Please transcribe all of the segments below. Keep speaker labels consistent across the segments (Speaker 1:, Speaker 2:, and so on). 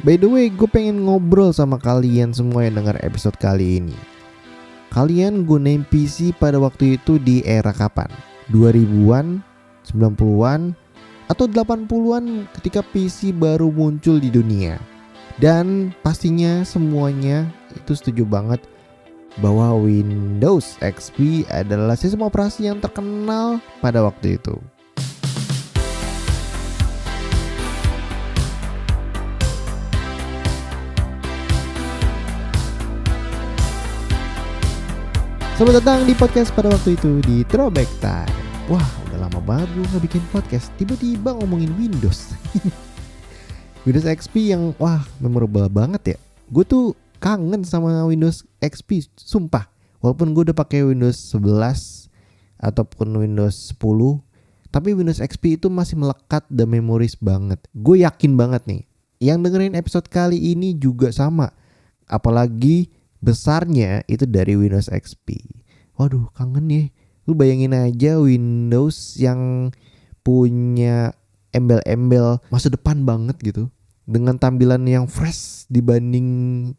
Speaker 1: By the way, gue pengen ngobrol sama kalian semua yang denger episode kali ini. Kalian gunain PC pada waktu itu di era kapan? 2000-an, 90-an, atau 80-an ketika PC baru muncul di dunia? Dan pastinya semuanya itu setuju banget bahwa Windows XP adalah sistem operasi yang terkenal pada waktu itu. Selamat datang di podcast pada waktu itu di Throwback Time. Wah, udah lama banget gue gak bikin podcast. Tiba-tiba ngomongin Windows. Windows XP yang memorable banget ya. Gue tuh kangen sama Windows XP, sumpah. Walaupun gue udah pakai Windows 11 ataupun Windows 10, tapi Windows XP itu masih melekat dan memoris banget. Gue yakin banget nih, yang dengerin episode kali ini juga sama. Apalagi besarnya itu dari Windows XP. Waduh, kangen ya. Lu bayangin aja Windows yang punya embel-embel masa depan banget gitu, dengan tampilan yang fresh dibanding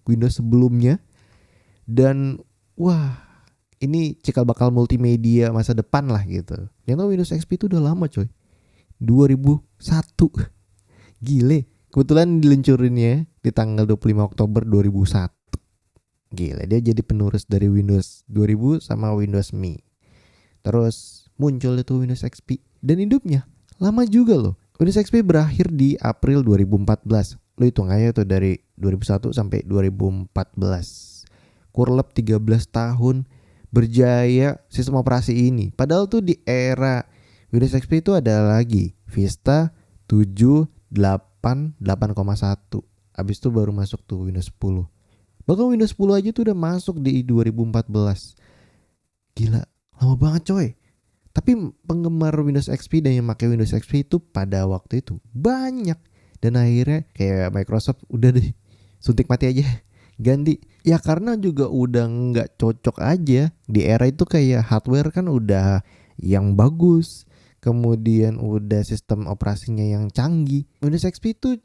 Speaker 1: Windows sebelumnya. Dan ini cikal bakal multimedia masa depan lah gitu. Yang tahu Windows XP itu udah lama coy, 2001. Gile, kebetulan diluncurinnya di tanggal 25 Oktober 2001. Gila, dia jadi penerus dari Windows 2000 sama Windows Me. Terus muncul itu Windows XP, dan hidupnya lama juga loh. Windows XP berakhir di April 2014. Lo hitung aja tuh dari 2001 sampai 2014. Kurlep 13 tahun berjaya sistem operasi ini. Padahal tuh di era Windows XP itu ada lagi Vista 7, 8, 8,1. Abis itu baru masuk tuh Windows 10. Bahkan Windows 10 aja tuh udah masuk di 2014. Gila, lama banget coy. Tapi penggemar Windows XP dan yang pakai Windows XP itu pada waktu itu banyak. Dan akhirnya kayak Microsoft udah deh, suntik mati aja, ganti. Ya karena juga udah gak cocok aja. Di era itu kayak hardware kan udah yang bagus, kemudian udah sistem operasinya yang canggih. Windows XP itu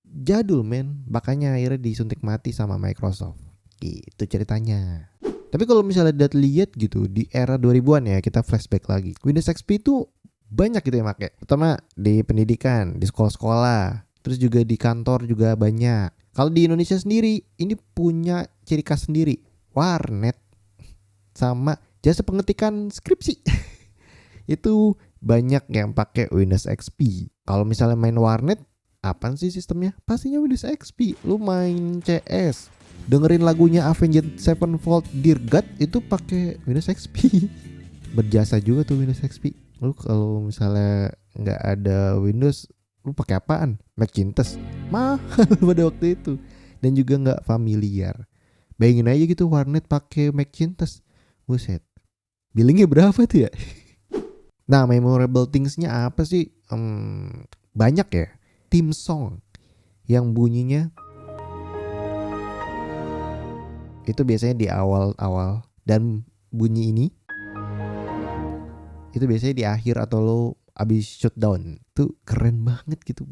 Speaker 1: jadul men, makanya akhirnya disuntik mati sama Microsoft. Itu ceritanya. Tapi kalau misalnya lihat gitu di era 2000-an ya, kita flashback lagi. Windows XP itu banyak gitu yang pakai. Pertama di pendidikan, di sekolah-sekolah, terus juga di kantor juga banyak. Kalau di Indonesia sendiri, ini punya ciri khas sendiri. Warnet sama jasa pengetikan skripsi. Itu banyak yang pakai Windows XP. Kalau misalnya main warnet, apaan sih sistemnya? Pastinya Windows XP. Lu main CS, dengerin lagunya Avenged Sevenfold Dear God, itu pakai Windows XP. Berjasa juga tuh Windows XP. Lu kalau misalnya nggak ada Windows, lu pakai apaan? Macintosh mahal pada waktu itu, dan juga nggak familiar. Bayangin aja gitu warnet pakai Macintosh, buset, billingnya berapa tuh ya? Nah, memorable thingsnya apa sih? Banyak ya. Theme song yang bunyinya itu biasanya di awal-awal, dan bunyi ini itu biasanya di akhir atau lo abis shutdown. Tuh keren banget gitu,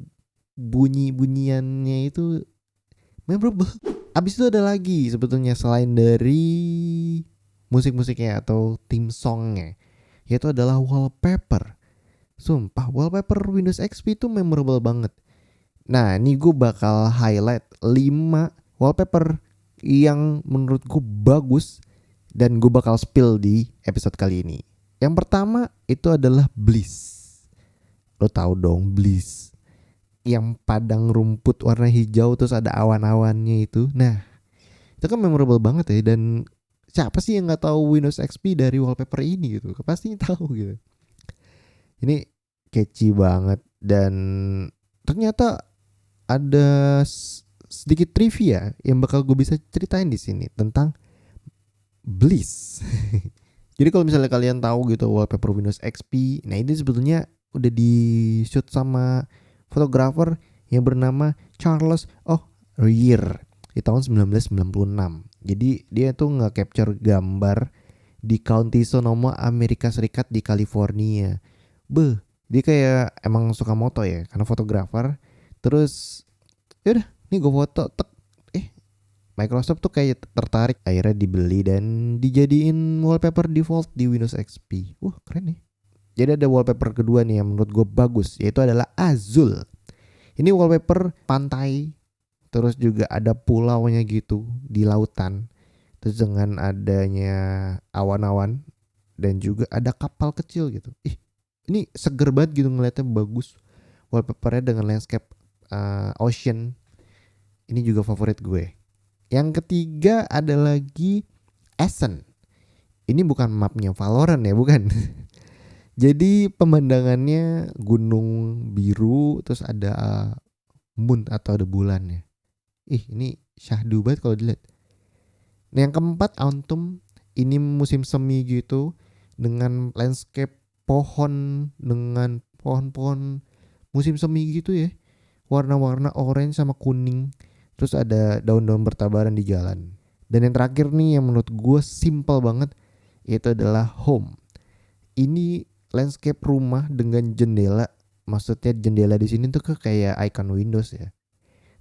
Speaker 1: bunyi-bunyiannya itu memorable. Abis itu ada lagi sebetulnya selain dari musik-musiknya atau theme songnya, yaitu adalah wallpaper. Sumpah, wallpaper Windows XP itu memorable banget. Nah, ini gue bakal highlight 5 wallpaper yang menurut gue bagus dan gue bakal spill di episode kali ini. Yang pertama itu adalah Bliss. Lo tahu dong Bliss, yang padang rumput warna hijau terus ada awan-awannya itu. Nah, itu kan memorable banget ya. Dan siapa sih yang nggak tahu Windows XP dari wallpaper ini gitu? Pasti tahu gitu. Ini catchy banget. Dan ternyata ada sedikit trivia yang bakal gue bisa ceritain di sini tentang Bliss. Jadi kalau misalnya kalian tahu gitu wallpaper Windows XP, nah ini sebetulnya udah di shoot sama fotografer yang bernama Charles O'Rear di tahun 1996. Jadi dia tuh nge-capture gambar di County Sonoma, Amerika Serikat di California. Dia kayak emang suka moto ya, karena fotografer. Terus yaudah Nih gue foto, Microsoft tuh kayak tertarik, akhirnya dibeli dan dijadiin wallpaper default di Windows XP. Wah keren nih. Jadi ada wallpaper kedua nih yang menurut gue bagus, yaitu adalah Azul. Ini wallpaper pantai, terus juga ada pulaunya gitu di lautan. Terus dengan adanya awan-awan dan juga ada kapal kecil gitu. Ini seger banget gitu ngeliatnya, bagus. Wallpapernya dengan landscape ocean. Ini juga favorit gue. Yang ketiga ada lagi Ascent. Ini bukan mapnya Valorant ya, bukan. Jadi pemandangannya gunung biru, terus ada moon atau ada bulannya. Ini syahdu banget kalau dilihat. Nah, yang keempat Autumn. Ini musim semi gitu, dengan landscape pohon, dengan pohon-pohon musim semi gitu ya. Warna-warna orange sama kuning. Terus ada daun-daun bertabaran di jalan. Dan yang terakhir nih yang menurut gue simple banget, yaitu adalah Home. Ini landscape rumah dengan jendela. Maksudnya jendela di sini tuh kayak icon Windows ya.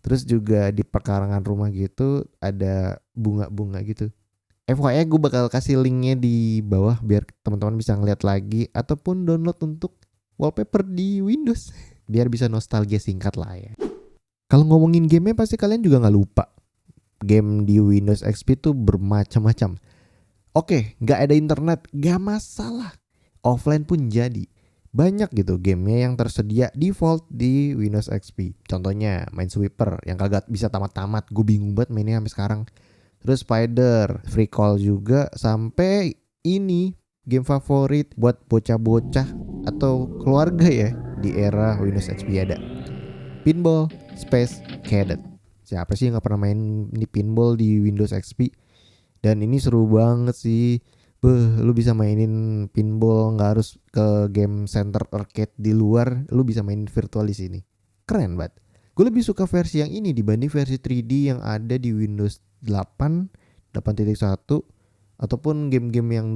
Speaker 1: Terus juga di pekarangan rumah gitu ada bunga-bunga gitu. FYI gue bakal kasih linknya di bawah biar teman-teman bisa ngeliat lagi ataupun download untuk wallpaper di Windows. Biar bisa nostalgia singkat lah ya. Kalau ngomongin gamenya pasti kalian juga gak lupa. Game di Windows XP tuh bermacam-macam. Oke, gak ada internet, gak masalah. Offline pun jadi. Banyak gitu gamenya yang tersedia default di Windows XP. Contohnya Minesweeper yang kagak bisa tamat-tamat. Gue bingung banget mainnya sampai sekarang. Terus Spider, Free Call juga. Sampai ini game favorit buat bocah-bocah atau keluarga ya di era Windows XP ada Pinball Space Cadet. Siapa sih yang gak pernah main ini pinball di Windows XP? Dan ini seru banget sih. Lu bisa mainin pinball, gak harus ke game center arcade di luar. Lu bisa main virtual di sini. Keren banget. Gue lebih suka versi yang ini dibanding versi 3D yang ada di Windows 8, 8.1 ataupun game-game yang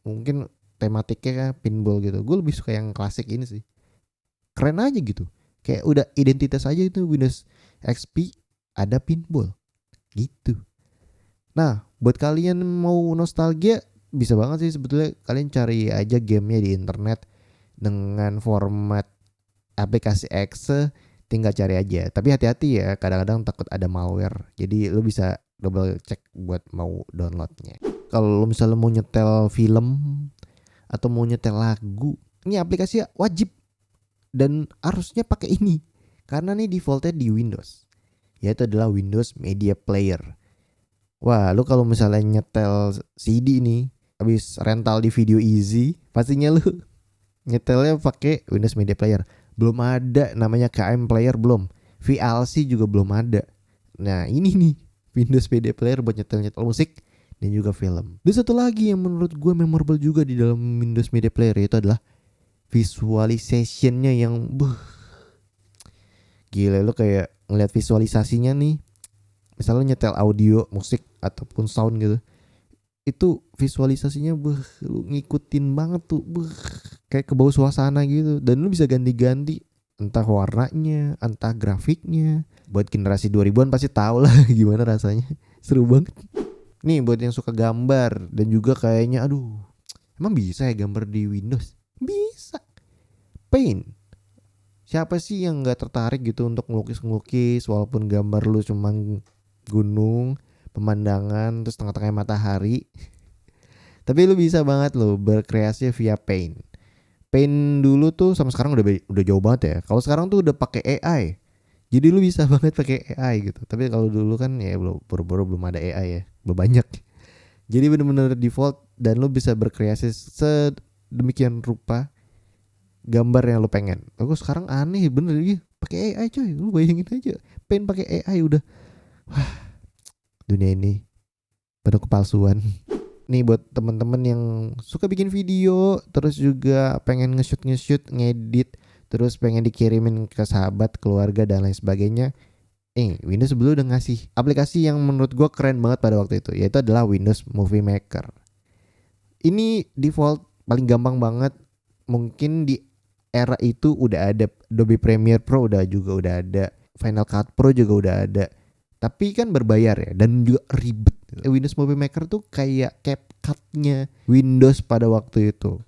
Speaker 1: mungkin tematiknya pinball gitu. Gue lebih suka yang klasik ini sih. Keren aja gitu. Kayak udah identitas aja itu Windows XP ada pinball gitu. Nah, buat kalian mau nostalgia bisa banget sih sebetulnya kalian cari aja gamenya di internet dengan format aplikasi exe, tinggal cari aja. Tapi hati-hati ya, kadang-kadang takut ada malware. Jadi lu bisa double cek buat mau downloadnya. Kalau lu misalnya mau nyetel film atau mau nyetel lagu, ini aplikasi wajib dan harusnya pakai ini karena nih defaultnya di Windows, yaitu adalah Windows Media Player. Wah, lu kalau misalnya nyetel CD nih habis rental di Video Easy, pastinya lu nyetelnya pakai Windows Media Player. Belum ada namanya KM Player, belum. VLC juga belum ada. Nah, ini nih Windows Media Player buat nyetel-nyetel musik dan juga film. Dan satu lagi yang menurut gue memorable juga di dalam Windows Media Player, yaitu adalah visualisasinya yang gila. Lu kayak ngeliat visualisasinya nih, misalnya nyetel audio, musik ataupun sound gitu, itu visualisasinya lu ngikutin banget tuh, kayak ke bawah suasana gitu. Dan lu bisa ganti-ganti entah warnanya, entah grafiknya. Buat generasi 2000-an pasti tahu lah gimana rasanya. Seru banget. Nih buat yang suka gambar dan juga kayaknya emang bisa ya gambar di Windows? Bisa. Paint. Siapa sih yang gak tertarik gitu untuk ngelukis-ngelukis walaupun gambar lu cuma gunung, pemandangan, terus tengah-tengah matahari. Tapi lu bisa banget lo berkreasi via Paint. Paint dulu tuh sama sekarang udah jauh banget ya. Kalau sekarang tuh udah pakai AI. Jadi lu bisa banget pakai AI gitu. Tapi kalau dulu kan ya baru-baru belum ada AI ya. Belum banyak. Jadi benar-benar default dan lu bisa berkreasi sedemikian rupa gambar yang lu pengen. Aku sekarang aneh bener ya, pakai AI coy. Lu bayangin aja, Paint pakai AI udah. Wah, dunia ini penuh kepalsuan. Nih buat teman-teman yang suka bikin video, terus juga pengen nge-shoot, ngedit, terus pengen dikirimin ke sahabat, keluarga dan lain sebagainya. Windows sebelum udah ngasih aplikasi yang menurut gue keren banget pada waktu itu, yaitu adalah Windows Movie Maker. Ini default paling gampang banget. Mungkin di era itu udah ada Adobe Premiere Pro udah ada. Final Cut Pro juga udah ada. Tapi kan berbayar ya dan juga ribet. Windows Movie Maker tuh kayak CapCut-nya Windows pada waktu itu.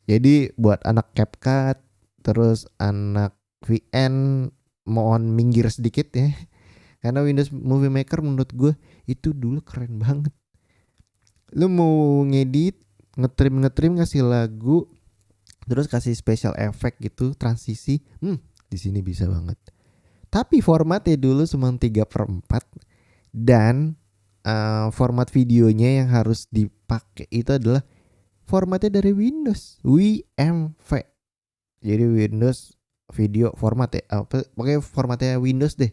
Speaker 1: Jadi buat anak CapCut terus anak VN mohon minggir sedikit ya. Karena Windows Movie Maker menurut gue itu dulu keren banget. Lu mau ngedit, ngetrim ngasih lagu, terus kasih special effect gitu, transisi, di sini bisa banget. Tapi formatnya dulu cuma 3/4 dan format videonya yang harus dipakai itu adalah formatnya dari Windows, WMV. Jadi Windows video format ya, pokoknya formatnya Windows deh.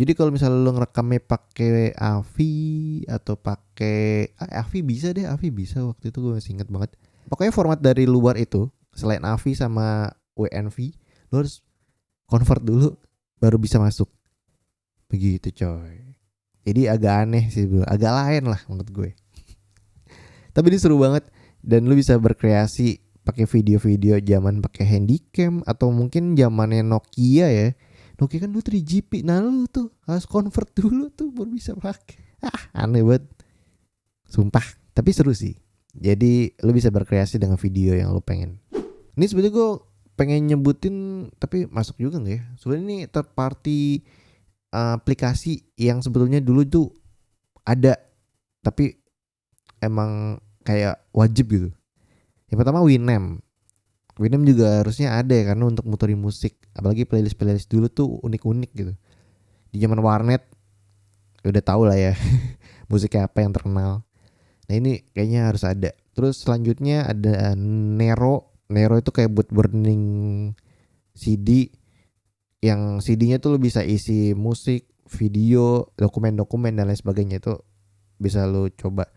Speaker 1: Jadi kalau misalnya lo ngerekamnya pakai AVI atau pakai AVI bisa deh, AVI bisa waktu itu gue masih inget banget. Pokoknya format dari luar itu selain AVI sama WNV lo harus convert dulu baru bisa masuk. Begitu coy. Jadi agak aneh sih bro, agak lain lah menurut gue. Tapi ini seru banget dan lo bisa berkreasi pakai video-video zaman pakai handycam atau mungkin zamannya Nokia ya. Nokia kan dulu 3GP. Nah lu tuh harus convert dulu tuh baru bisa pakai. Aneh banget. Sumpah. Tapi seru sih. Jadi lu bisa berkreasi dengan video yang lu pengen. Ini sebenarnya gue pengen nyebutin tapi masuk juga gak ya? Sebenarnya ini third party aplikasi yang sebetulnya dulu tuh ada tapi emang kayak wajib gitu. Yang pertama Winamp. Winamp juga harusnya ada ya karena untuk muterin musik. Apalagi playlist dulu tuh unik-unik gitu. Di zaman warnet udah tahu lah ya musiknya apa yang terkenal. Nah ini kayaknya harus ada. Terus selanjutnya ada Nero. Nero itu kayak buat burning CD. Yang CD-nya tuh lo bisa isi musik, video, dokumen-dokumen dan lain sebagainya. Itu bisa lo coba.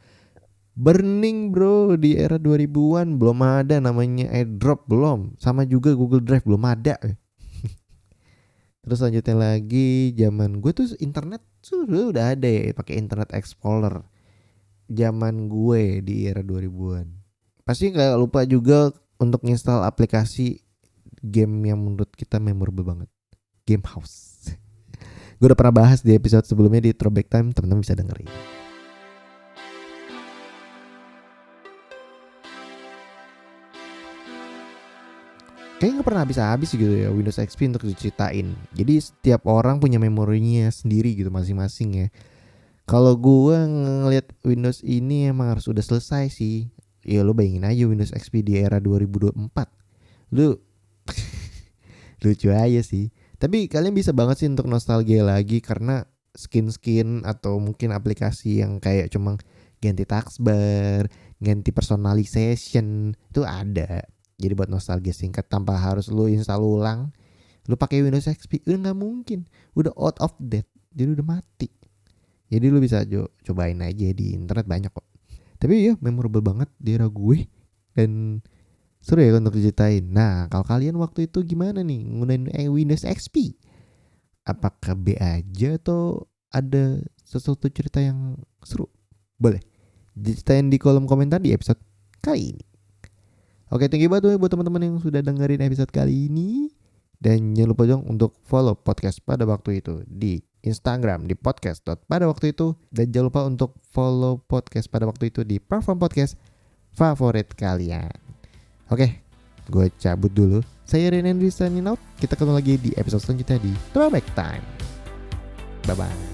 Speaker 1: Burning bro di era 2000-an belum ada namanya AirDrop belum. Sama juga Google Drive belum ada. Terus selanjutnya lagi zaman gue tuh internet udah ada ya pakai Internet Explorer. Zaman gue di era 2000-an. Pasti gak lupa juga untuk install aplikasi game yang menurut kita memorable banget. Game House. Gue udah pernah bahas di episode sebelumnya di Throwback Time, teman-teman bisa dengerin. Kayaknya gak pernah habis-habis gitu ya Windows XP untuk diceritain. Jadi setiap orang punya memorinya sendiri gitu masing-masing ya. Kalau gue ngeliat Windows ini emang harus udah selesai sih. Ya lo bayangin aja Windows XP di era 2024. Lu lucu aja sih. Tapi kalian bisa banget sih untuk nostalgia lagi karena skin-skin atau mungkin aplikasi yang kayak cuma ganti taskbar, ganti personalization itu ada. Jadi buat nostalgia singkat tanpa harus lu install ulang, lu pakai Windows XP udah nggak mungkin, udah out of date, jadi udah mati. Jadi lu bisa cobain aja di internet banyak kok. Tapi ya memorable banget di era gue dan seru ya untuk diceritain. Nah kalau kalian waktu itu gimana nih nggunain Windows XP? Apakah B aja atau ada sesuatu cerita yang seru? Boleh diceritain di kolom komentar di episode kali ini. Oke, thank you banget buat teman-teman yang sudah dengerin episode kali ini. Dan jangan lupa dong untuk follow podcast pada waktu itu di Instagram di podcast.padawaktuitu. Dan jangan lupa untuk follow podcast pada waktu itu di platform podcast favorit kalian. Oke, gue cabut dulu. Saya Renan signing out. Kita ketemu lagi di episode selanjutnya di Throwback Time. Bye-bye.